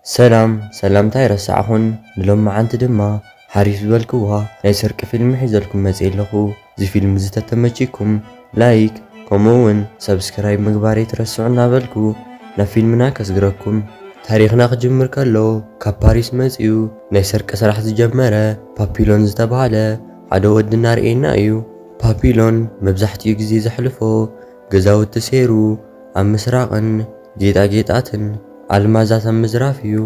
ሰላምታ ይረስዓኹን ንሎም መዓንቲ ድማ ሓሪፍ ዝበልክዋ ናይ ሰርቂ ፊልም ሒዘልኩም መፅእ ኣለኹ። እዚ ፊልም ዝተተመቺኩም ላይክ ከምኡውን ሰብስክራይብ ምግባር ይትረስዑ እናበልኩ ናብ ፊልምና ከስግረኩም። ታሪኽና ክጅምር ከሎ ካብ ፓሪስ መፂኡ ናይ ሰርቂ ስራሕ ዝጀመረ ፓፒሎን ዝተባሃለ ሓደ ወዲ እናርአየና እዩ። ፓፒሎን መብዛሕትኡ ግዜ ዘሕልፎ ገዛውቲ ሰይሩ ኣብ ምስራቅን ጌጣጌጣትን ኣልማዛት ኣብ ምዝራፍ እዩ።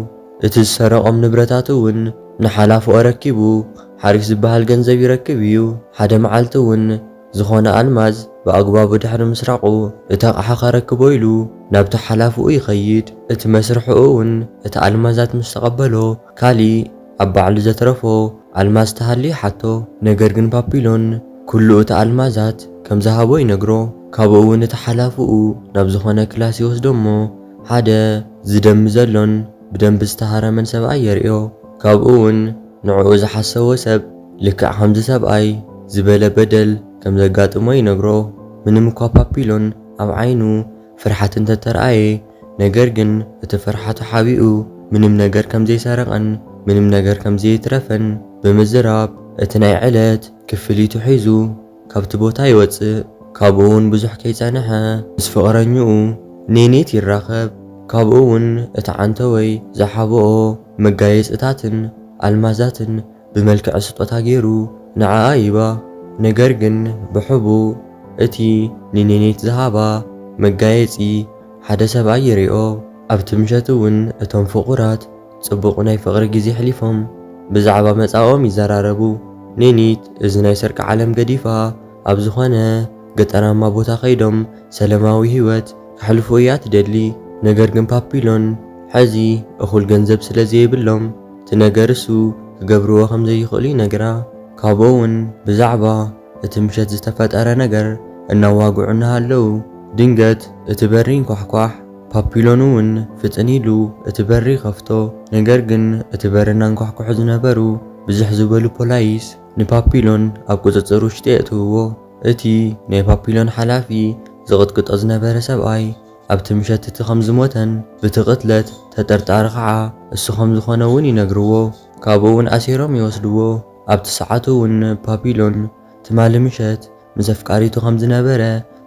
እቲ ዝሰረቆም ንብረታት እውን ንሓላፍኦ ረኪቡ ሓሪፍ ዝበሃል ገንዘብ ይረክብ እዩ። ሓደ መዓልቲ እውን ዝኾነ ኣልማዝ ብኣግባቡ ድሕሪ ምስራቁ እቲ ኣቕሓ ከረክቦ ኢሉ ናብቲ ሓላፍኡ ይኸይድ። እቲ መስርሕኡ እውን እቲ ኣልማዛት ምስ ተቐበሎ ካሊእ ኣብ ባዕሉ ዘትረፎ ኣልማዝ ተሃልዩ ሓቶ። ነገር ግን ፓፒሎን ኩሉ እቲ ኣልማዛት ከም ዝሃቦ ይነግሮ። ካብኡ እውን እቲ ሓላፍኡ ናብ ዝኾነ ክላስ ይወስዶ እሞ ሓደ ዝደሚ ዘሎን ብደንቢ ዝተሃረመን ሰብኣይ የርእዮ። ካብኡ እውን ንዕኡ ዝሓሰቦ ሰብ ልክዕ ከምዚ ሰብኣይ ዝበለ በደል ከም ዘጋጥሞ ይነግሮ። ምንም እኳ ፓፒሎን ኣብ ዓይኑ ፍርሓት እንተተረኣየ ነገር ግን እቲ ፍርሓቱ ሓቢኡ ምንም ነገር ከም ዘይሰረቀን ምንም ነገር ከም ዘይትረፈን ብምዝራብ እቲ ናይ ዕለት ክፍሊቱ ሒዙ ካብቲ ቦታ ይወፅእ። ካብኡ እውን ብዙሕ ከይፀንሐ ምስ ፍቕረኝኡ ኔኔት ይራኸብ። ካብኡ እውን እቲ ዓንተወይ ዝሓብኦ መጋየፅታትን ኣልማዛትን ብመልክዕ ስጦታ ገይሩ ንዓኣ ይባ። ነገር ግን ብሕቡእ እቲ ንኔኔት ዝሃባ መጋየፂ ሓደ ሰብኣይ ይሪኦ። ኣብቲ ምሸት እውን እቶም ፍቑራት ጽቡቕ ናይ ፍቕሪ ግዜ ሕሊፎም ብዛዕባ መጻኦም ይዘራረቡ። ኔኔት እዚ ናይ ሰርቂ ዓለም ገዲፋ ኣብ ዝኾነ ገጠራማ ቦታ ከይዶም ሰላማዊ ህይወት ክሕልፉ እያ ትደሊ። ነገር ግን ፓፒሎን ሕዚ እኹል ገንዘብ ስለ ዘይብሎም እቲ ነገር እሱ ክገብርዎ ከም ዘይኽእሉ ይነግራ። ካብኡ እውን ብዛዕባ እቲ ምሸት ዝተፈጠረ ነገር እናዋግዑ እናሃለዉ ድንገት እቲ በሪ እንኳሕኳሕ። ፓፒሎን እውን ፍጥን ኢሉ እቲ በሪ ከፍቶ። ነገር ግን እቲ በሪ እናንኳሕኩሑ ዝነበሩ ብዙሕ ዝበሉ ፖላይስ ንፓፒሎን ኣብ ቁፅፅር ውሽጢ የእትውዎ። እቲ ናይ ፓፒሎን ሓላፊ ዝቕጥቅጦ ዝነበረ ሰብኣይ ኣብቲ ምሸት እቲ ከም ዝሞተን ብቲ ቅትለት ተጠርጣሪ ከዓ እሱ ከም ዝኾነ እውን ይነግርዎ። ካብኡ እውን ኣሲሮም ይወስድዎ። ኣብቲ ሰዓቱ እውን ፓፒሎን ትማሊ ምሸት ምስ ኣፍቃሪቱ ከም ዝነበረ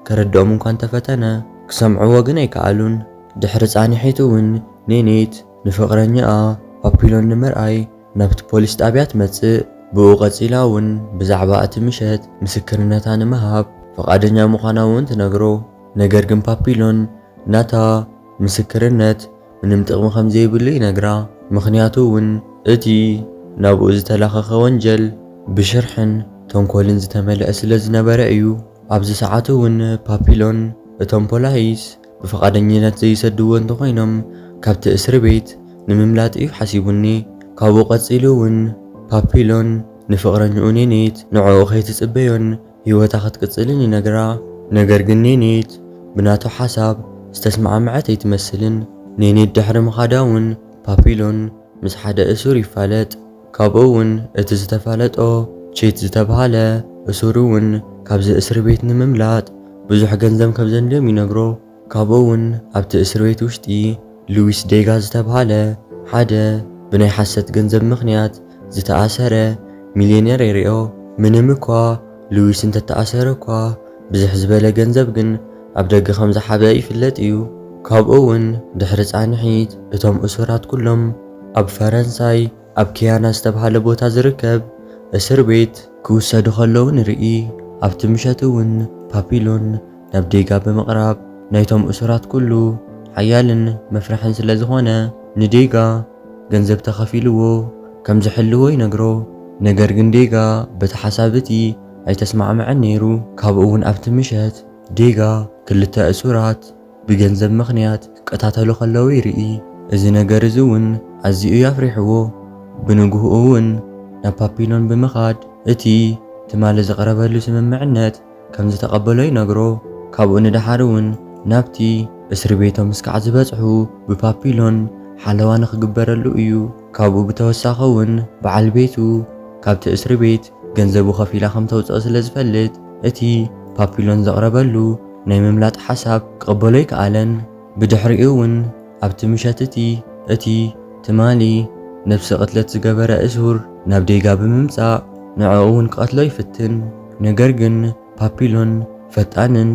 ከረድኦም እንኳን ተፈተነ ክሰምዕዎ ግን ኣይከኣሉን። ድሕሪ ፃኒሒቱ እውን ኔኔት ንፍቕረኛኣ ፓፒሎን ንምርኣይ ናብቲ ፖሊስ ጣብያ ትመፅእ። ብኡ ቀፂላ እውን ብዛዕባ እቲ ምሸት ምስክርነታ ንምሃብ ፈቃደኛ ምዃና እውን ትነግሮ። ነገር ግን ፓፒሎን ናታ ምስክርነት ምንም ጥቕሚ ከም ዘይብሉ ይነግራ። ምክንያቱ እውን እቲ ናብኡ ዝተላኸኸ ወንጀል ብሽርሕን ተንኮልን ዝተመልአ ስለ ዝነበረ እዩ። ኣብዚ ሰዓቱ እውን ፓፒሎን እቶም ፖላይስ ብፈቃደኝነት ዘይሰድዎ እንተኾይኖም ካብቲ እስር ቤት ንምምላጥ እዩ ሓሲቡኒ። ካብኡ ቀፂሉ እውን ፓፒሎን ንፍቕረኝኡ ኔኔት ንዕኡ ከይትፅበዮን ህይወታ ክትቅፅልን ይነግራ። ነገር ግን ኔኔት ብናቱ ሓሳብ ዝተስማዕምዐት ኣይትመስልን። ኔኔት ድሕሪ ምኻዳ እውን ፓፒሎን ምስ ሓደ እሱር ይፋለጥ። ካብኡ እውን እቲ ዝተፋለጦ ቼት ዝተባሃለ እሱር እውን ካብዚ እስር ቤት ንምምላጥ ብዙሕ ገንዘብ ከም ዘድልዮም ይነግሮ። ካብኡ እውን ኣብቲ እስር ቤት ውሽጢ ሉዊስ ዴጋ ዝተባሃለ ሓደ ብናይ ሓሰት ገንዘብ ምክንያት ዝተኣሰረ ሚልዮነር የርእዮ። ምንም እኳ ሉዊስ እንተተኣሰረ እኳ ብዙሕ ዝበለ ገንዘብ ግን ኣብ ደገ ከም ዝሓበ ይፍለጥ እዩ። ካብኡ እውን ድሕሪ ፃንሒት እቶም እሱራት ኩሎም ኣብ ፈረንሳይ ኣብ ኪያና ዝተባሃለ ቦታ ዝርከብ እስር ቤት ክውሰዱ ከለዉ ንርኢ። ኣብቲ ምሸት እውን ፓፒሎን ናብ ዴጋ ብምቕራብ ናይቶም እሱራት ኩሉ ሓያልን መፍርሕን ስለ ዝኾነ ንዴጋ ገንዘብ ተኸፊልዎ ከም ዝሕልዎ ይነግሮ። ነገር ግን ዴጋ በቲ ሓሳብ እቲ ኣይተስማዕምዐን ነይሩ። ካብኡ እውን ኣብቲ ምሸት ዴጋ ክልተ እሱራት ብገንዘብ ምክንያት ክቀታተሉ ከለዉ ይርኢ። እዚ ነገር እዚ እውን ኣዝዩ ያፍሪሕዎ። ብንግህኡ እውን ናብ ፓፒሎን ብምኻድ እቲ ትማሊ ዘቕረበሉ ስምምዕነት ከም ዝተቐበሎ ይነግሮ። ካብኡ ንድሓር እውን ናብቲ እስሪ ቤቶም ምስካዕ ዝበፅሑ ብፓፒሎን ሓለዋ ንክግበረሉ እዩ። ካብኡ ብተወሳኺ እውን በዓል ቤቱ ካብቲ እስሪ ቤት ገንዘቡ ከፊላ ከም ተውፅኦ ስለ ዝፈልጥ እቲ ፓፒሎን ዘቕረበሉ ናይ ምምላጥ ሓሳብ ክቕበሎ ይከኣለን። ብድሕሪኡ እውን ኣብቲ ምሸት እቲ ትማሊ ነፍሲ ቅትለት ዝገበረ እሱር ናብ ዴጋ ብምምጻእ ንዕኡ እውን ክቐትሎ ይፍትን። ነገር ግን ፓፒሎን ፈጣንን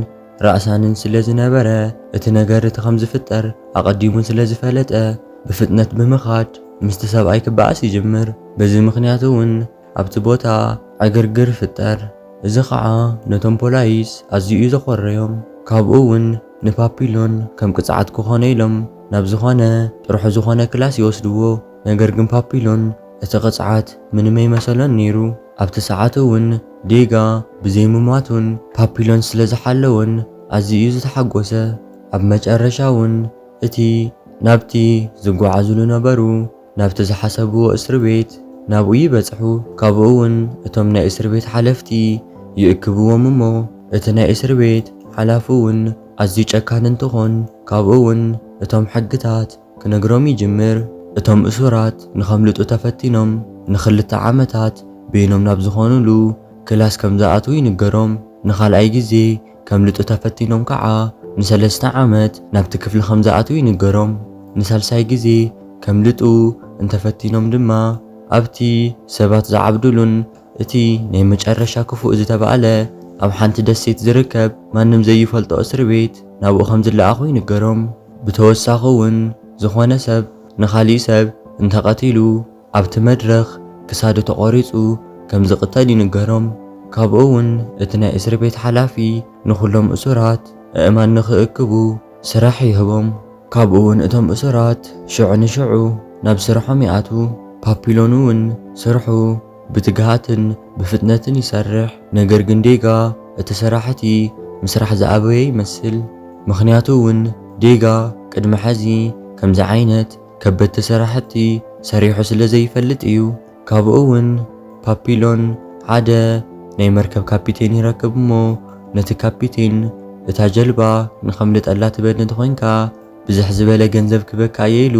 ራእሳንን ስለ ዝነበረ እቲ ነገር እቲ ከም ዝፍጠር ኣቐዲሙን ስለ ዝፈለጠ ብፍጥነት ብምኻድ ምስቲ ሰብኣይ ክበኣስ ይጅምር። በዚ ምኽንያት እውን ኣብቲ ቦታ ዕግርግር ፍጠር። እዚ ከዓ ነቶም ፖላይስ ኣዝዩ እዩ ዘኾረዮም። ካብኡ እውን ንፓፒሎን ከም ቅፅዓት ክኾነ ኢሎም ናብ ዝኾነ ጥርሑ ዝኾነ ክላስ ይወስድዎ። ነገር ግን ፓፒሎን እቲ ቅፅዓት ምንም ኣይመሰሎን ነይሩ። ኣብቲ ሰዓት እውን ዴጋ ብዘይምሟቱን ፓፒሎን ስለ ዝሓለወን ኣዝዩ እዩ ዝተሓጎሰ። ኣብ መጨረሻ እውን እቲ ናብቲ ዝጓዓዝሉ ነበሩ ናብቲ ዝሓሰብዎ እስር ቤት ናብኡ ይበጽሑ። ካብኡ እውን እቶም ናይ እስር ቤት ሓለፍቲ ይእክብዎም እሞ እቲ ናይ እስር ቤት ሓላፉ እውን ኣዝዩ ጨካን እንትኾን ካብኡ እውን እቶም ሕግታት ክነግሮም ይጅምር። እቶም እሱራት ንኸምልጡ ተፈቲኖም ን2 ዓመታት በይኖም ናብ ዝኾኑሉ ክላስ ከም ዝኣትዉ ይንገሮም። ንኻልኣይ ግዜ ከምልጡ ተፈቲኖም ከዓ ን3 ዓመት ናብቲ ክፍሊ ከም ዝኣትዉ ይንገሮም። ንሳልሳይ ግዜ ከምልጡ እንተፈቲኖም ድማ ኣብቲ ሰባት ዝዓብድሉን እቲ ናይ መጨረሻ ክፉእ ዝተባሃለ ኣብ ሓንቲ ደሴት ዝርከብ ማንም ዘይፈልጦ እስር ቤት ናብኡ ከም ዝለኣኹ ይንገሮም። ብተወሳኺ እውን ዝኾነ ሰብ ንኻሊእ ሰብ እንተቐቲሉ ኣብቲ መድረኽ ክሳዱ ተቖሪጹ ከም ዝቕተል ይንገሮም። ካብኡ እውን እቲ ናይ እስር ቤት ሓላፊ ንኹሎም እሱራት ኣእማን ንኽእክቡ ስራሕ ይህቦም። ካብኡ እውን እቶም እሱራት ሽዑ ንሽዑ ናብ ስርሖም ይኣቱ። ፓፒሎን እውን ስርሑ ብትግሃትን ብፍጥነትን ይሰርሕ። ነገር ግን ዴጋ እቲ ስራሕቲ ምስራሕ ዝኣበየ ይመስል። ምኽንያቱ እውን ዴጋ ቅድሚ ሕዚ ከምዚ ዓይነት ከበድቲ ስራሕቲ ሰሪሑ ስለ ዘይፈልጥ እዩ። ካብኡ እውን ፓፒሎን ሓደ ናይ መርከብ ካፒቴን ይረክብ እሞ ነቲ ካፒቴን እታ ጀልባ ንኸምልጠላ ትበድን ኮይንካ ብዝሕ ዝበለ ገንዘብ ክበካ እየ ኢሉ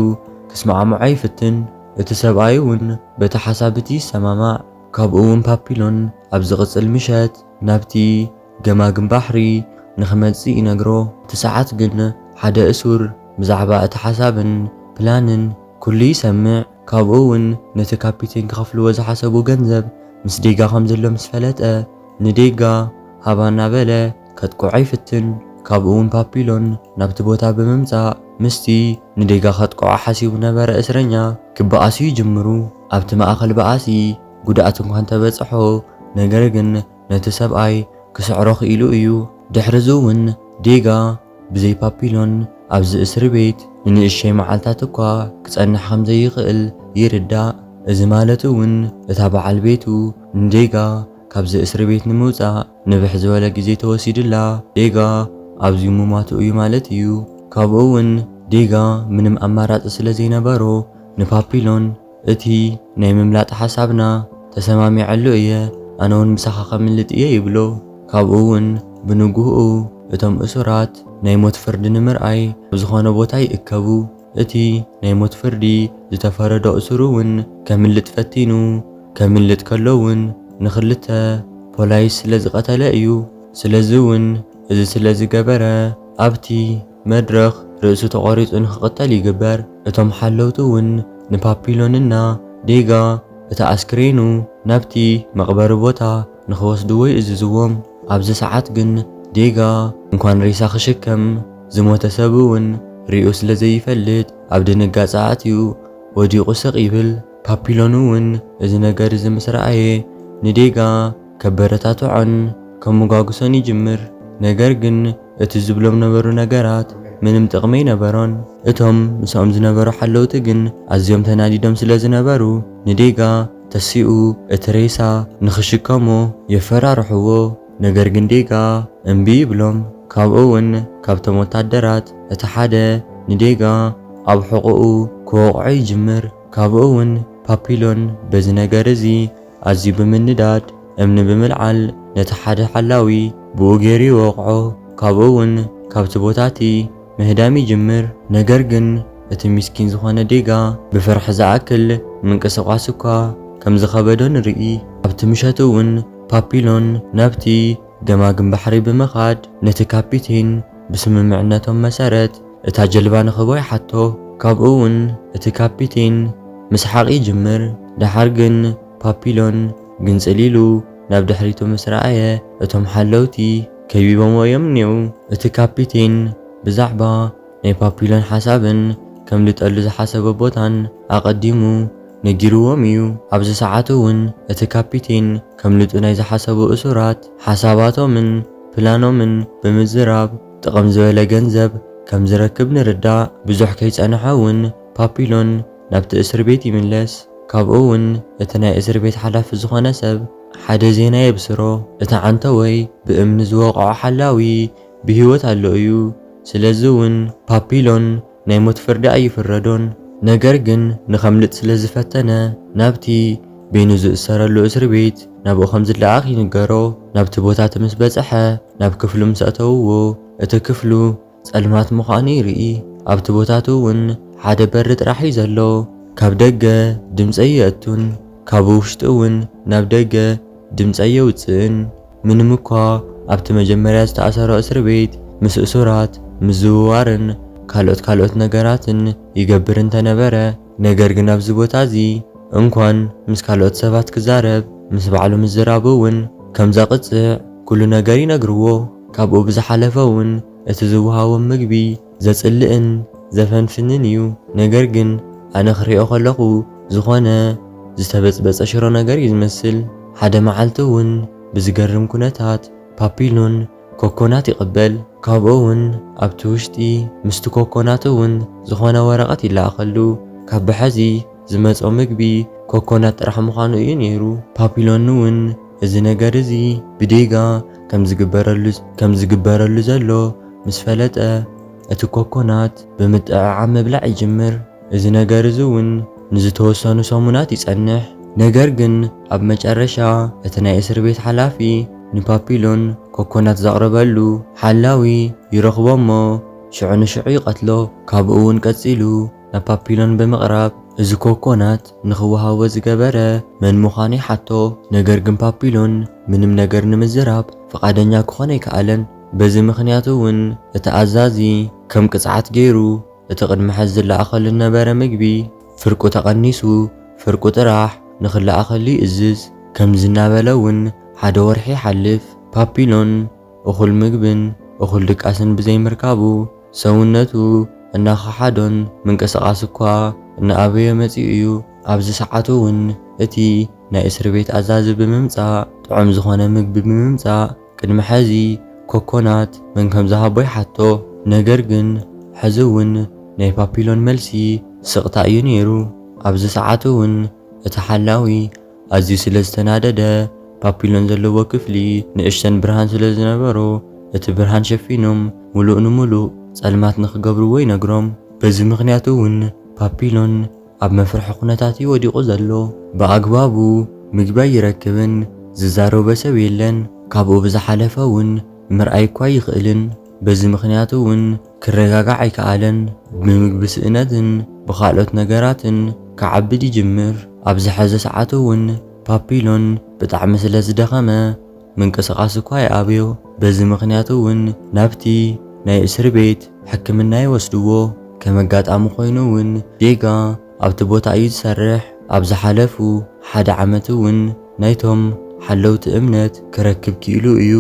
ክስማዓምዖ ይፍትን። እቲ ሰብኣይ እውን በቲ ሓሳብ እቲ ይሰማማዕ። ካብኡ እውን ፓፒሎን ኣብ ዝቕፅል ምሸት ናብቲ ገማግም ባሕሪ ንኽመጽእ ይነግሮ። እቲ ሰዓት ግን ሓደ እሱር ብዛዕባ እቲ ሓሳብን ፕላንን ኩሉ ይሰምዕ። ካብኡ እውን ነቲ ካፒቴን ክኸፍልዎ ዝሓሰቡ ገንዘብ ምስ ዴጋ ከም ዘሎ ምስ ፈለጠ ንዴጋ ሃባና በለ ከጥቅዖ ይፍትን። ካብኡ እውን ፓፒሎን ናብቲ ቦታ ብምምጻእ ምስቲ ንዴጋ ከጥቅዖ ሓሲቡ ነበረ እስረኛ ክበኣሱ ይጅምሩ። ኣብቲ ማእኸል በኣሲ ጉድኣት እንኳን ተበጽሖ፣ ነገር ግን ነቲ ሰብኣይ ክስዕሮ ክኢሉ እዩ። ድሕሪዙ እውን ዴጋ ብዘይ ፓፒሎን ኣብዚ እስር ቤት ንንእሽተይ መዓልታት እኳ ክጸንሕ ከም ዘይኽእል ይርዳእ። እዚ ማለት እውን እታ በዓል ቤቱ ንዴጋ ካብዚ እስር ቤት ንምውጻእ ንብሕ ዝበለ ግዜ ተወሲድላ ዴጋ ኣብዚ ምሟቱ እዩ ማለት እዩ። ካብኡ እውን ዴጋ ምንም ኣማራፂ ስለ ዘይነበሮ ንፓፒሎን እቲ ናይ ምምላጥ ሓሳብና ተሰማሚዐሉ እየ፣ ኣነ እውን ምሳኻ ከምልጥ እየ ይብሎ። ካብኡ እውን ብንግህኡ እቶም እሱራት ናይ ሞት ፍርዲ ንምርኣይ ብዝኾነ ቦታ ይእከቡ። እቲ ናይ ሞት ፍርዲ ዝተፈረዶ እሱር እውን ከምልጥ ፈቲኑ ከምልጥ ከሎ እውን ን2 ፖላይስ ስለ ዝቐተለ እዩ። ስለዚ እውን እዚ ስለ ዝገበረ ኣብቲ መድረኽ ርእሱ ተቖሪጹ ንኽቕተል ይግበር። እቶም ሓለውቱ እውን ንፓፒሎንና ዴጋ እቲ ኣስክሬኑ ናብቲ መቕበሪ ቦታ ንኽወስድዎ ይእዝዝዎም። ኣብዚ ሰዓት ግን ዴጋ እንኳን ሬሳ ክሽከም ዝሞተ ሰብ እውን ሪኡ ስለ ዘይፈልጥ ኣብ ድንጋጸ ኣትዩ ወዲቑ ስቕ ይብል። ፓፒሎን እውን እዚ ነገር እዚ ምስ ረኣየ ንዴጋ ከበረታትዖን ከመጓጉሶን ይጅምር። ነገር ግን እቲ ዝብሎም ነበሩ ነገራት ምንም ጥቕሚ ኣይነበሮን። እቶም ምስኦም ዝነበሩ ሓለውቲ ግን ኣዝዮም ተናዲዶም ስለ ዝነበሩ ንዴጋ ተሲኡ እቲ ሬሳ ንኽሽከሞ የፈራርሕዎ። ነገር ግን ዴጋ እምቢ ይብሎም። ካብኡ እውን ካብቶም ወታደራት እቲ ሓደ ንዴጋ ኣብ ሕቑኡ ክወቕዖ ይጅምር። ካብኡ እውን ፓፒሎን በዚ ነገር እዚ ኣዝዩ ብምንዳድ እምኒ ብምልዓል ነቲ ሓደ ሓላዊ ብኡ ገይሩ ይወቕዖ። ካብኡ እውን ካብቲ ቦታቲ ምህዳም ይጅምር። ነገር ግን እቲ ምስኪን ዝኾነ ዴጋ ብፍርሒ ዝኣክል ምንቅስቓስ እኳ ከም ዝኸበዶ ንርኢ። ኣብቲ ምሸት እውን ፓፒሎን ናብቲ ገማግም ባሕሪ ብምኻድ ነቲ ካፒቴን ብስምምዕነቶም መሰረት እታ ጀልባ ንኽጎይ ሓቶ። ካብኡውን እቲ ካፒቴን ምስ ሓቂ ይጅምር ድሓር ግን ፓፒሎን ግንጽሊሉ ናብ ድሕሪቱ ምስ ረኣየ እቶም ሓለውቲ ከቢቦሞ እዮም እኒው። እቲ ካፒቴን ብዛዕባ ናይ ፓፒሎን ሓሳብን ከም ልጠሉ ዝሓሰበ ቦታን ኣቐዲሙ ነጊርዎም እዩ። ኣብዚ ሰዓት እውን እቲ ካፒቴን ከም ልጡ ናይ ዝሓሰቡ እሱራት ሓሳባቶምን ፕላኖምን ብምዝራብ ጥቕም ዝበለ ገንዘብ ከም ዝረክብ ንርዳእ። ብዙሕ ከይጸንሐ እውን ፓፒሎን ናብቲ እስር ቤት ይምለስ። ካብኡ እውን እቲ ናይ እስር ቤት ሓላፊ ዝኾነ ሰብ ሓደ ዜና የብስሮ። እቲ ዓንተወይ ብእምኒ ዝወቕዖ ሓላዊ ብሂወት ኣሎ እዩ። ስለዚ እውን ፓፒሎን ናይ ሞት ፍርዲ ኣይፍረዶን። ነገር ግን ንኸምልጥ ስለ ዝፈተነ ናብቲ ቤኑ ዝእሰረሉ እስር ቤት ናብኡ ከም ዝለኣኽ ይንገሮ። ናብቲ ቦታ ምስ በጽሐ ናብ ክፍሉ ምስ አተውዎ እቲ ክፍሉ ጸልማት ምዃኑ ይርኢ። ኣብቲ ቦታቱ እውን ሓደ በሪ ጥራሕ እዩ ዘሎ። ካብ ደገ ድምፂ የእቱን ካብ ውሽጢ እውን ናብ ደገ ድምፂ የውፅእን። ምንም እኳ ኣብቲ መጀመርያ ዝተኣሰሮ እስር ቤት ምስ እሱራት ምዝውዋርን ካልኦት ነገራትን ይገብር እንተነበረ፣ ነገር ግን ኣብዚ ቦታ እዚ እንኳን ምስ ካልኦት ሰባት ክዛረብ ምስ ባዕሉ ምዝራቡ እውን ከም ዘቕፅዕ ኩሉ ነገር ይነግርዎ። ካብኡ ብዝሓለፈ እውን እቲ ዝውሃቦም ምግቢ ዘጽልእን ዘፈንፍንን እዩ። ነገር ግን ኣነ ክሪኦ ከለኹ ዝኾነ ዝተበፅበፀ ሽሮ ነገር እዩ ዝመስል። ሓደ መዓልቲ እውን ብዝገርም ኩነታት ፓፒሎን ኮኮናት ይቕበል። ካብኡ እውን ኣብቲ ውሽጢ ምስቲ ኮኮናት እውን ዝኾነ ወረቐት ይለኣኸሉ። ካብ ብሐዚ ዝመጾ ምግቢ ኮኮናት ጥራሕ ምዃኑ እዩ ነይሩ። ፓፒሎን እውን እዚ ነገር እዚ ብዴጋ ከም ዝግበረሉ ዘሎ ምስ ፈለጠ እቲ ኮኮናት ብምጥዕዓም ምብላዕ ይጅምር። እዚ ነገር እዚ እውን ንዝተወሰኑ ሰሙናት ይጸንሕ። ነገር ግን ኣብ መጨረሻ እቲ ናይ እስር ቤት ሓላፊ ንፓፒሎን ኮኮናት ዘቕርበሉ ሓላዊ ይረኽቦሞ ሽዑ ንሽዑ ይቐትሎ። ካብኡ እውን ቀጺሉ ናብ ፓፒሎን ብምቕራብ እዚ ኮኮናት ንኽወሃቦ ዝገበረ መን ምዃኑ ይሓቶ። ነገር ግን ፓፒሎን ምንም ነገር ንምዝራብ ፈቓደኛ ክኾን ኣይከኣለን። በዚ ምኽንያቱ እውን እቲ ኣዛዚ ከም ቅፅዓት ገይሩ እቲ ቅድሚ ሕዚ ዝለኣኸሉ ነበረ ምግቢ ፍርቁ ተቐኒሱ ፍርቁ ጥራሕ ንኽለኣኸሉ ይእዝዝ። ከምዚ እናበለ እውን ሓደ ወርሒ ይሓልፍ። ፓፒሎን እኹል ምግብን እኹል ድቃስን ብዘይምርካቡ ሰውነቱ እናኸሓዶን ምንቅስቓስ እኳ እናኣበየ መጺኡ እዩ። ኣብዚ ሰዓቱ እውን እቲ ናይ እስር ቤት ኣዛዚ ብምምጻእ ጥዑም ዝኾነ ምግቢ ብምምጻእ ቅድሚ ሕዚ ኮኮናት መን ከም ዝሃቦ ይሓቶ። ነገር ግን ሕዚ እውን ናይ ፓፒሎን መልሲ ስቕታ እዩ ነይሩ። ኣብዚ ሰዓቱ እውን እቲ ሓላዊ ኣዝዩ ስለ ዝተናደደ ፓፒሎን ዘለዎ ክፍሊ ንእሽተን ብርሃን ስለ ዝነበሮ እቲ ብርሃን ሸፊኖም ሙሉእ ንሙሉእ ጸልማት ንኽገብርዎ ይነግሮም። በዚ ምኽንያቱ እውን ፓፒሎን ኣብ መፍርሒ ኩነታት እዩ ወዲቑ ዘሎ። ብኣግባቡ ምግቢ ይረክብን ዝዛረበ ሰብ የለን። ካብኡ ብዝሓለፈ እውን ምርኣይ እኳ ይኽእልን። በዚ ምኽንያቱ እውን ክረጋጋዕ ኣይከኣለን። ብምግቢ ስእነትን ብኻልኦት ነገራትን ክዓብድ ይጅምር። ኣብ ዝሐዘ ሰዓቱ እውን ፓፒሎን ብጣዕሚ ስለ ዝደኸመ ምንቅስቓስ እኳ ይኣብዮ። በዚ ምኽንያቱ እውን ናብቲ ናይ እስር ቤት ሕክምና ይወስድዎ። ከም ኣጋጣሚ ኮይኑ እውን ዴጋ ኣብቲ ቦታ እዩ ዝሰርሕ። ኣብ ዝሓለፉ ሓደ ዓመት እውን ናይቶም ሓለውቲ እምነት ክረክብ ክኢሉ እዩ።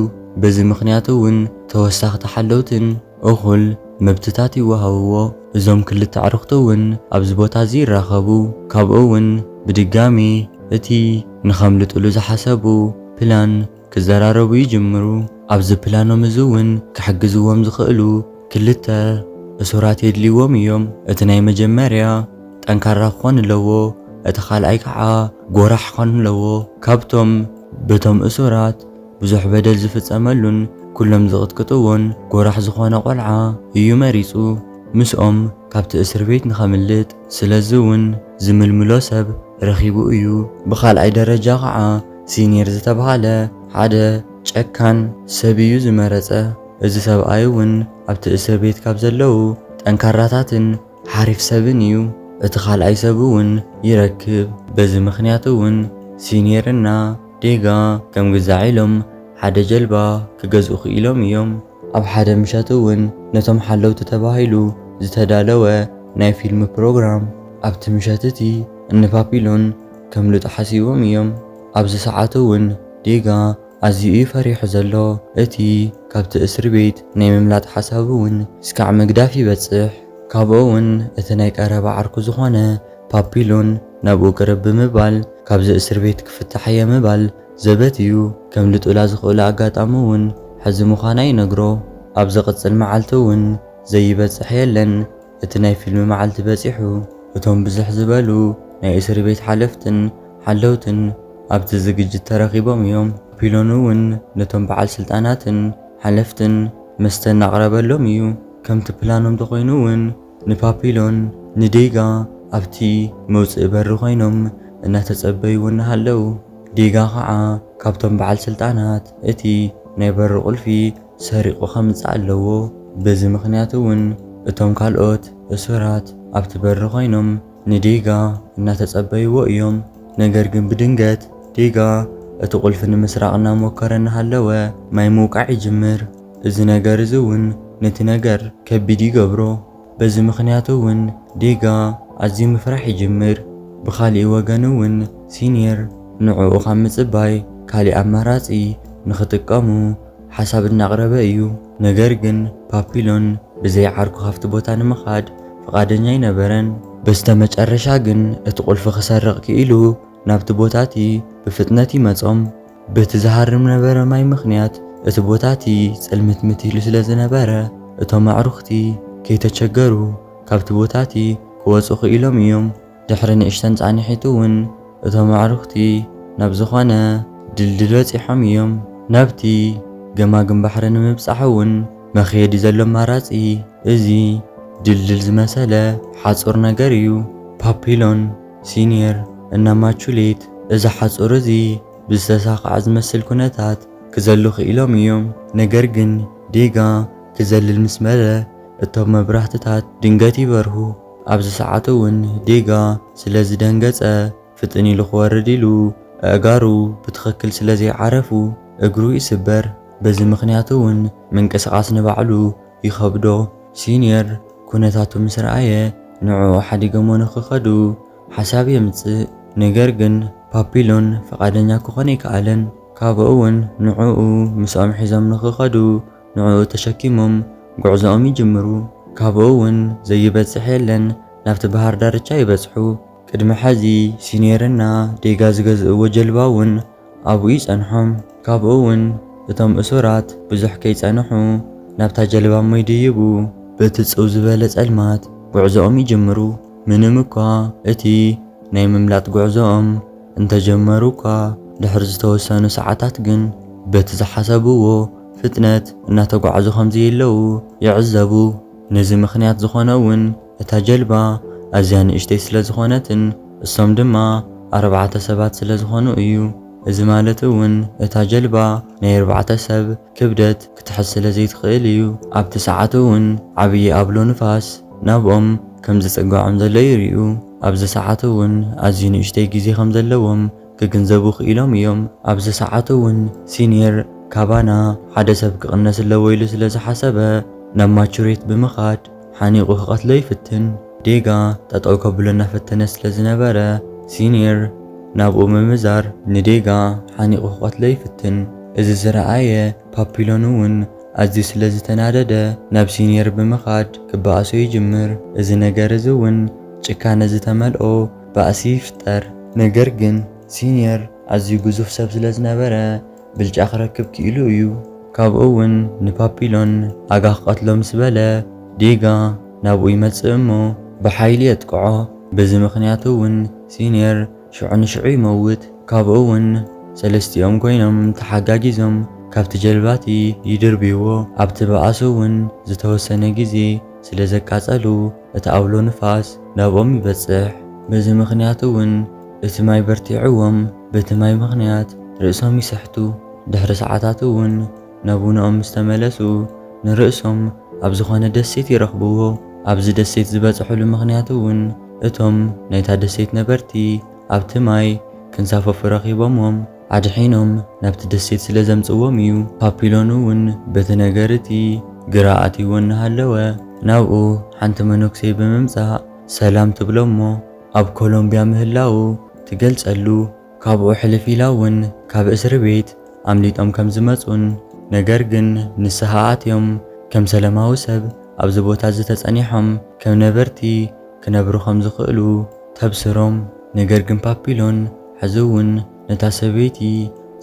በዚ ምኽንያቱ እውን ተወሳኽቲ ሓለውትን እኹል መብትታት ይወሃብዎ። እዞም ክልተ ኣዕርኽቲ እውን ኣብዚ ቦታ እዚ ይራኸቡ። ካብኡ እውን ብድጋሚ እቲ ንኸምልጥሉ ዝሓሰቡ ፕላን ክዘራረቡ ይጅምሩ። ኣብዚ ፕላኖም እዚ እውን ክሕግዝዎም ዝኽእሉ ክልተ እሱራት የድልይዎም እዮም። እቲ ናይ መጀመርያ ጠንካራ ክኾን ኣለዎ፣ እቲ ካልኣይ ከዓ ጎራሕ ክኾን ኣለዎ። ካብቶም በቶም እሱራት ብዙሕ በደል ዝፍጸመሉን ኩሎም ዝቕጥቅጥዎን ጎራሕ ዝኾነ ቆልዓ እዩ መሪጹ ምስኦም ካብቲ እስር ቤት ንኸምልጥ። ስለዚ እውን ዝምልምሎ ሰብ ረኺቡ እዩ። ብኻልኣይ ደረጃ ከዓ ሲኒየር ዝተባሃለ ሓደ ጨካን ሰብ እዩ ዝመረጸ። እዚ ሰብኣይ እውን ኣብቲ እስር ቤት ካብ ዘለዉ ጠንካራታትን ሓሪፍ ሰብን እዩ። እቲ ካልኣይ ሰብ እውን ይረክብ። በዚ ምኽንያቱ እውን ሲኒየርና ዴጋ ከም ግዛዕ ኢሎም ሓደ ጀልባ ክገዝኡ ክኢሎም እዮም። ኣብ ሓደ ምሸት እውን ነቶም ሓለውቲ ተባሂሉ ዝተዳለወ ናይ ፊልም ፕሮግራም ኣብቲ ምሸት እቲ ንፓፒሎን ከምልጡ ሓሲቦም እዮም። ኣብዚ ሰዓት እውን ዴጋ ኣዝዩ ፈሪሑ ዘሎ እቲ ካብቲ እስር ቤት ናይ ምምላጥ ሓሳብ እውን ስካዕ ምግዳፍ ይበጽሕ። ካብኡ እውን እቲ ናይ ቀረባ ዓርኩ ዝኾነ ፓፒሎን ናብኡ ቅርብ ብምባል ካብዚ እስር ቤት ክፍታሕ እየ ምባል ዘበት እዩ። ከም ልጡላ ዝኽእሉ ኣጋጣሚ እውን ሕዚ ምዃና ይነግሮ። ኣብ ዝቕጽል መዓልቲ እውን ዘይበጽሕ የለን። እቲ ናይ ፊልሚ መዓልቲ በጺሑ እቶም ብዙሕ ዝበሉ ናይ እስር ቤት ሓለፍትን ሓለውትን ኣብቲ ዝግጅት ተረኺቦም እዮም። ፓፒሎን እውን ነቶም በዓል ስልጣናትን ሓለፍትን መስተ እናቕረበሎም እዩ። ከምቲ ፕላኖም ተኾይኑ እውን ንፓፒሎን ንዴጋ ኣብቲ መውፅኢ በሪ ኮይኖም እናተጸበይዎ እናሃለው ዴጋ ከዓ ካብቶም በዓል ስልጣናት እቲ ናይ በሪ ቁልፊ ሰሪቑ ከምጽእ ኣለዎ። በዚ ምኽንያት እውን እቶም ካልኦት እሱራት ኣብቲ በሪ ኮይኖም ንዴጋ እናተጸበይዎ እዮም። ነገር ግን ብድንገት ዴጋ እቲ ቁልፊ ንምስራቕ እናሞከረ እናሃለወ ማይ ምውቃዕ ይጅምር። እዚ ነገር እዚ እውን ነቲ ነገር ከቢድ ይገብሮ። በዚ ምኽንያት እውን ዴጋ ኣዝዩ ምፍራሕ ይጅምር። ብኻሊእ ወገን እውን ሲኒየር ንዕኡ ካብ ምጽባይ ካሊእ ኣማራጺ ንኽጥቀሙ ሓሳብ እናቕረበ እዩ። ነገር ግን ፓፒሎን ብዘይ ዓርኩ ካብቲ ቦታ ንምኻድ ፍቓደኛ ይነበረን። በስተመጨረሻ ግን እቲ ቁልፊ ክሰርቕ ክኢሉ ናብቲ ቦታቲ ብፍጥነት ይመጾም። በቲ ዝሃርም ነበረ ማይ ምኽንያት እቲ ቦታቲ ጽልምትምት ኢሉ ስለ ዝነበረ እቶም ኣዕሩኽቲ ከይተቸገሩ ካብቲ ቦታቲ ክወፁ ክኢሎም እዮም። ድሕሪ ንእሽተን ጻኒሒቱ እውን እቶም ኣዕሩኽቲ ናብ ዝኾነ ድልድል በጺሖም እዮም። ናብቲ ገማግም ባሕሪ ንምብጻሕ እውን መኽየዲ ዘሎ ኣማራጺ እዚ ድልድል ዝመሰለ ሓጹር ነገር እዩ። ፓፒሎን ሲኒየር እና ማቹሌት እዚ ሓጹር እዚ ብዝተሳኽዓ ዝመስል ኩነታት ክዘሉ ክኢሎም እዮም። ነገር ግን ዴጋ ክዘልል ምስ መለ እቶም መብራህትታት ድንገት ይበርሁ። ኣብዚ ሰዓት እውን ዴጋ ስለ ዝደንገጸ ፍጥን ኢሉ ክወርድ ኢሉ ኣእጋሩ ብትኽክል ስለ ዘይዓረፉ እግሩ ይስበር። በዚ ምኽንያት እውን ምንቅስቓስ ንባዕሉ ይኸብዶ። ሲኒየር ኩነታቱ ምስ ረኣየ ንዕኡ ሓዲጎሞ ንኽኸዱ ሓሳብ የምጽእ። ነገር ግን ፓፒሎን ፈቓደኛ ክኾን ኣይከኣለን። ካብኡ እውን ንዕኡ ምስኦም ሒዞም ንኽኸዱ ንዕኡ ተሸኪሞም ጉዕዞኦም ይጅምሩ። ካብኡ እውን ዘይበጽሕ የለን ናብቲ ባሕር ዳርቻ ይበጽሑ። ቅድሚ ሕዚ ሲኒየርና ዴጋ ዝገዝእዎ ጀልባ እውን ኣብኡ ይጸንሖም። ካብኡ እውን እቶም እሱራት ብዙሕ ከይጸንሑ ናብታ ጀልባ እሞ ይድይቡ። በቲ ጽው ዝበለ ጸልማት ጉዕዞኦም ይጅምሩ። ምንም እኳ እቲ ናይ ምምላጥ ጉዕዞኦም እንተጀመሩ እኳ ድሕሪ ዝተወሰኑ ሰዓታት ግን በቲ ዝሓሰብዎ ፍጥነት እናተጓዓዙ ከምዘየለዉ ይዕዘቡ። ነዚ ምኽንያት ዝኾነ እውን እታ ጀልባ ኣዝያ ንእሽተይ ስለ ዝኾነትን እሶም ድማ 4 ሰባት ስለ ዝኾኑ እዩ። እዚ ማለት እውን እታ ጀልባ ናይ 4 ሰብ ክብደት ክትሕዝ ስለ ዘይትኽእል እዩ። ኣብቲ ሰዓት እውን ዓብዪ ኣብሎ ንፋስ ናብኦም ከም ዝጽጋዖም ዘሎ ይርዩ። ኣብዚ ሰዓት እውን ኣዝዩ ንእሽተይ ግዜ ከም ዘለዎም ክግንዘቡ ክኢሎም እዮም። ኣብዚ ሰዓት እውን ሲኒየር ካባና ሓደ ሰብ ክቕነስ ኣለዎ ኢሉ ስለ ዝሓሰበ ናብ ማቹሬት ብምኻድ ሓኒቑ ክቐትሎ ይፍትን። ዴጋ ጠጠው ከብሎ እናፈተነ ስለ ዝነበረ ሲኒየር ናብኡ ምምዛር ንዴጋ ሓኒቑ ክቐትሎ ይፍትን። እዚ ዝረኣየ ፓፒሎን እውን ኣዝዩ ስለ ዝተናደደ ናብ ሲኒየር ብምኻድ ክበኣሶ ይጅምር። እዚ ነገር እዚ እውን ጭካነ ዝተመልኦ ባእሲ ይፍጠር። ነገር ግን ሲኒየር ኣዝዩ ግዙፍ ሰብ ስለ ዝነበረ ብልጫ ክረክብ ክኢሉ እዩ። ካብኡ እውን ንፓፒሎን ኣጋ ክቐትሎ ምስ በለ ዴጋ ናብኡ ይመጽእ እሞ ብሓይሊ የጥቅዖ። በዚ ምኽንያቱ እውን ሲኒየር ሽዑ ንሽዑ ይመውት። ካብኡ እውን ሰለስቲኦም ኮይኖም ተሓጋጊዞም ካብቲ ጀልባቲ ይድርብይዎ። ኣብቲ በኣሱ እውን ዝተወሰነ ግዜ ስለ ዘቃጸሉ እቲ ኣውሎ ንፋስ ናብኦም ይበጽሕ። በዚ ምኽንያት እውን እቲ ማይ በርቲዕዎም በቲ ማይ ምኽንያት ርእሶም ይስሕቱ። ድሕሪ ሰዓታት እውን ናቡነኦም ምስ ተመለሱ ንርእሶም ኣብ ዝኾነ ደሴት ይረኽብዎ። ኣብዚ ደሴት ዝበጽሕሉ ምኽንያት እውን እቶም ናይታ ደሴት ነበርቲ ኣብቲ ማይ ክንሳፈፉ ረኺቦሞም ኣድሒኖም ናብቲ ደሴት ስለ ዘምጽዎም እዩ። ፓፒሎን እውን በቲ ነገር እቲ ግራ ኣትይዎ እናሃለወ ናብኡ ሓንቲ መነኩሴ ብምምጻእ ሰላም ትብሎሞ ኣብ ኮሎምብያ ምህላው ትገልጸሉ ካብኡ ሕልፍ ኢላ እውን ካብ እስር ቤት ኣምሊጦም ከም ዝመጹን ነገር ግን ንስሓ ኣትዮም ከም ሰላማዊ ሰብ ኣብዚ ቦታ ዝተጸኒሖም ከም ነበርቲ ክነብሩ ከም ዝኽእሉ ተብስሮም። ነገር ግን ፓፒሎን ሕዚ እውን ነታ ሰበይቲ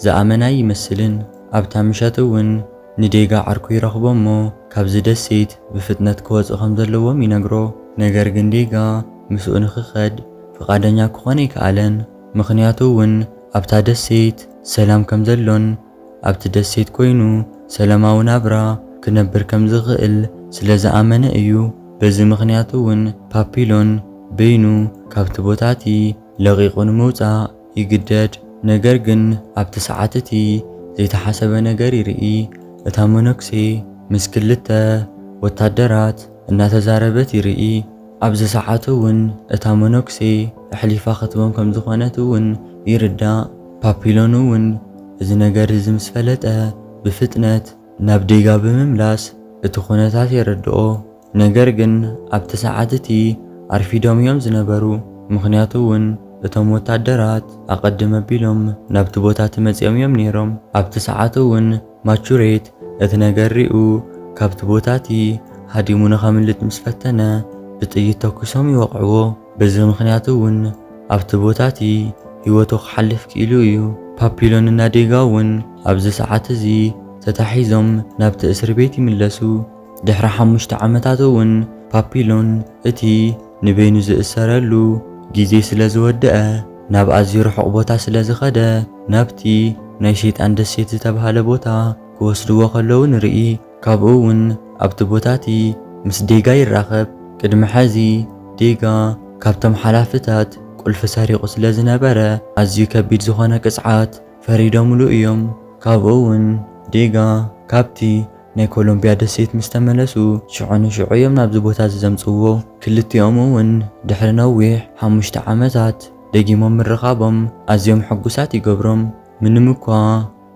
ዝኣመና ይመስልን። ኣብታ ምሸት እውን ንዴጋ ዓርኩ ይረኽቦሞ ካብዚ ደሴት ብፍጥነት ክወፅእ ከም ዘለዎም ይነግሮ። ነገር ግን ዴጋ ምስኡ ንኽኸድ ፈቃደኛ ክኾን ኣይከኣለን። ምኽንያቱ እውን ኣብታ ደሴት ሰላም ከም ዘሎን ኣብቲ ደሴት ኮይኑ ሰላማዊ ናብራ ክነብር ከም ዝኽእል ስለ ዝኣመነ እዩ። በዚ ምኽንያቱ እውን ፓፒሎን በይኑ ካብቲ ቦታቲ ለቒቑ ንምውፃእ ይግደድ። ነገር ግን ኣብቲ ሰዓት እቲ ዘይተሓሰበ ነገር ይርኢ። እታ መነኩሴ ምስ ክልተ ወታደራት እናተዛረበት ይርኢ። ኣብዚ ሰዓት እውን እታ መነኩሴ ኣሕሊፋ ክትቦም ከም ዝኾነት እውን ይርዳእ። ፓፒሎን እውን እዚ ነገር እዚ ምስ ፈለጠ ብፍጥነት ናብ ዴጋ ብምምላስ እቲ ኩነታት የረድኦ። ነገር ግን ኣብቲ ሰዓት እቲ ኣርፊዶም እዮም ዝነበሩ። ምኽንያቱ እውን እቶም ወታደራት ኣቐድመ ኣቢሎም ናብቲ ቦታ መጺኦም እዮም ነይሮም። ኣብቲ ሰዓት እውን ማቹሬት እቲ ነገር ሪኡ ካብቲ ቦታቲ ሃዲሙ ንኸምልጥ ምስ ፈተነ ብጥይት ተኩሶም ይወቕዕዎ። በዚ ምኽንያቱ እውን ኣብቲ ቦታቲ ህይወቱ ክሓልፍ ክኢሉ እዩ። ፓፒሎን እና ዴጋ እውን ኣብዚ ሰዓት እዚ ተታሒዞም ናብቲ እስር ቤት ይምለሱ። ድሕሪ 5 ዓመታት እውን ፓፒሎን እቲ ንበይኑ ዝእሰረሉ ግዜ ስለ ዝወድአ ናብ ኣዝዩ ርሑቕ ቦታ ስለ ዝኸደ ናብቲ ናይ ሸይጣን ደሴት ዝተባሃለ ቦታ ክወስድዎ ከለዉ ንርኢ። ካብኡ እውን ኣብቲ ቦታቲ ምስ ዴጋ ይራኸብ። ቅድሚ ሕዚ ዴጋ ካብቶም ሓላፍታት ቁልፊ ሰሪቑ ስለ ዝነበረ ኣዝዩ ከቢድ ዝኾነ ቅፅዓት ፈሪዶምሉ እዮም። ካብኡ እውን ዴጋ ካብቲ ናይ ኮሎምብያ ደሴት ምስ ተመለሱ ሽዑ ንሽዑ እዮም ናብዚ ቦታ ዘምጽዎ። ክልቲኦም እውን ድሕሪ ነዊሕ 5 ዓመታት ደጊሞም ምርኻቦም ኣዝዮም ሕጉሳት ይገብሮም። ምንም እኳ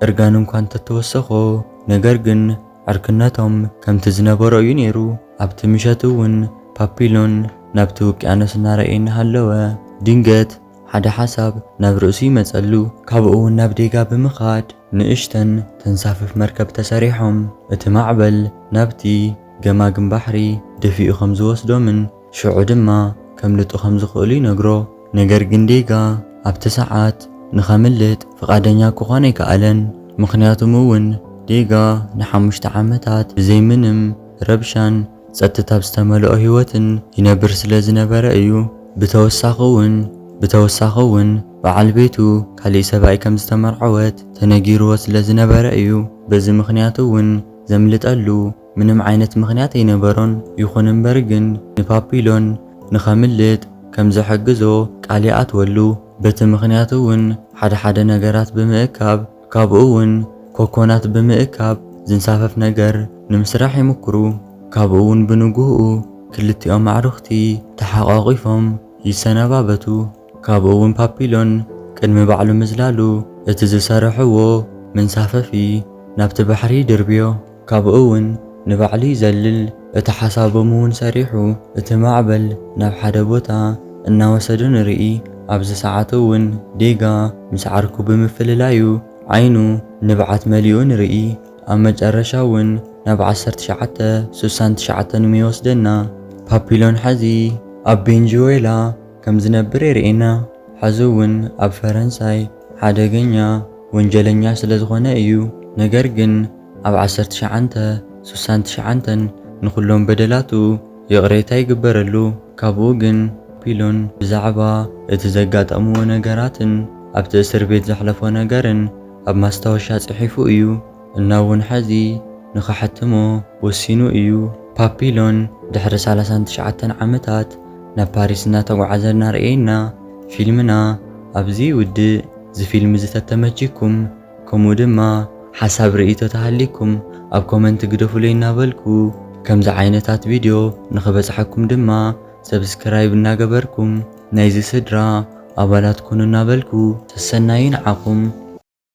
እርጋን እንኳ እንተተወሰኾ ነገር ግን ዕርክነቶም ከምቲ ዝነበሮ እዩ ነይሩ። ኣብቲ ምሸት እውን ፓፒሎን ናብቲ ውቅያኖስ እናረአየ እናሃለወ ድንገት ሓደ ሓሳብ ናብ ርእሱ ይመጸሉ። ካብኡ እውን ናብ ዴጋ ብምኻድ ንእሽተን ተንሳፍፍ መርከብ ተሰሪሖም እቲ ማዕበል ናብቲ ገማግም ባሕሪ ደፊኡ ከም ዝወስዶምን ሽዑ ድማ ከምልጡ ከም ዝኽእሉ ይነግሮ። ነገር ግን ዴጋ ኣብቲ ሰዓት ንኸምልጥ ፈቃደኛ ክኾን ኣይከኣለን። ምኽንያቱም እውን ዴጋ ን5 ዓመታት ብዘይ ምንም ረብሻን ጸጥታ ዝተመልኦ ህይወትን ይነብር ስለ ዝነበረ እዩ። ብተወሳኺ እውን በዓል ቤቱ ካሊእ ሰብኣይ ከም ዝተመርዐወት ተነጊርዎ ስለ ዝነበረ እዩ። በዚ ምኽንያቱ እውን ዘምልጠሉ ምንም ዓይነት ምኽንያት ኣይነበሮን። ይኹን እምበር ግን ንፓፒሎን ንኸምልጥ ከም ዘሕግዞ ቃል ይኣትወሉ። በቲ ምኽንያቱ እውን ሓደ ነገራት ብምእካብ ካብኡ እውን ኮኮናት ብምእካብ ዝንሳፈፍ ነገር ንምስራሕ ይምክሩ። ካብኡ እውን ብንግህኡ ክልቲኦም ኣዕሩኽቲ ተሓቋቒፎም ይሰነባበቱ። ካብኡ እውን ፓፒሎን ቅድሚ ባዕሉ ምዝላሉ እቲ ዝሰርሕዎ መንሳፈፊ ናብቲ ባሕሪ ድርብዮ። ካብኡ እውን ንባዕሉ ይዘልል። እቲ ሓሳቦም እውን ሰሪሑ እቲ ማዕበል ናብ ሓደ ቦታ እናወሰዱ ንርኢ። ኣብዚ ሰዓት እውን ዴጋ ምስ ዓርኩ ብምፍልላዩ ዓይኑ ንብዓት መሊኡ ንርኢ። ኣብ መጨረሻ እውን ናብ 1969 የሚወስደና ፓፒሎን ሕዚ ኣብ ቬንዙዌላ ከም ዝነብር የርእየና። ሕዚ እውን ኣብ ፈረንሳይ ሓደገኛ ወንጀለኛ ስለ ዝኾነ እዩ። ነገር ግን ኣብ 1969 ንኹሎም በደላቱ ይቕሬታ ይግበረሉ። ካብኡ ግን ፓፒሎን ብዛዕባ እቲ ዘጋጠምዎ ነገራትን ኣብቲ እስር ቤት ዘሕለፎ ነገርን ኣብ ማስታወሻ ጽሒፉ እዩ። እና እውን ሕዚ ንኸሕትሞ ወሲኑ እዩ። ፓፒሎን ድሕሪ 39 ዓመታት ናብ ፓሪስ እናተጓዓዘ እናርአየና ፊልምና ኣብዚ ይውድእ። እዚ ፊልም ዝተተመቺኩም ከምኡ ድማ ሓሳብ ርእይቶ ተሃሊኩም ኣብ ኮመንት ግደፉለይ እናበልኩ ከምዚ ዓይነታት ቪድዮ ንኽበጽሐኩም ድማ ሰብስክራይብ እናገበርኩም ናይዚ ስድራ ኣባላት ኩኑ እናበልኩ ተሰናይ ንዓኹም።